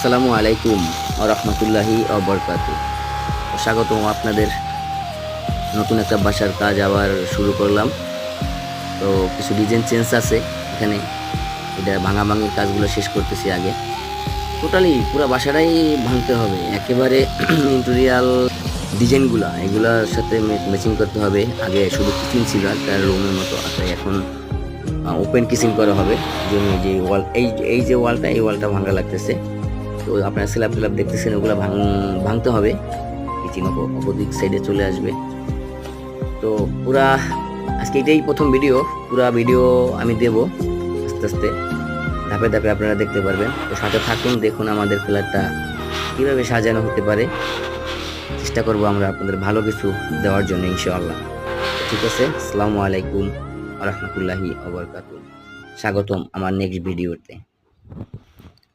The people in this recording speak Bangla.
আসসালামু আলাইকুম ওয়া রাহমাতুল্লাহি ওয়া বারাকাতুহু। স্বাগতম আপনাদের। নতুন একটা বাসার কাজ আবার শুরু করলাম। তো কিছু ডিজাইন চেঞ্জ আছে এখানে। এটা ভাঙাভাঙির কাজগুলো শেষ করতেছি আগে। টোটালি পুরা বাসাটাই ভাঙতে হবে একেবারে। ইন্টেরিয়াল ডিজাইনগুলা এগুলার সাথে ম্যাচিং করতে হবে। আগে শুধু কিচেন ছিল একটা রুমের মতো, আর এখন ওপেন কিচেন করা হবে। জন্য যে ওয়াল, এই যে ওয়ালটা, এই ওয়ালটা ভাঙা লাগতেছে। তো আপনারা স্ল্যাব ট্যাব দেখতেছেন, ওগুলো ভাঙতে হবে। কিচেন অপোজিট সাইডে চলে আসবে। তো পুরা আজকে এটাই প্রথম ভিডিও। পুরা ভিডিও আমি দেব আস্তে আস্তে, ধাপে ধাপে আপনারা দেখতে পারবেন। তো সাথে থাকুন, দেখুন আমাদের ফ্ল্যাটটা কিভাবে সাজানো হতে পারে। চেষ্টা করব আমরা আপনাদের ভালো কিছু দেওয়ার জন্য ইনশাআল্লাহ। ঠিক আছে, আসসালামু আলাইকুম ওয়া রাহমাতুল্লাহি ওয়া বারাকাতুহু। স্বাগতম আমার নেক্সট ভিডিওতে।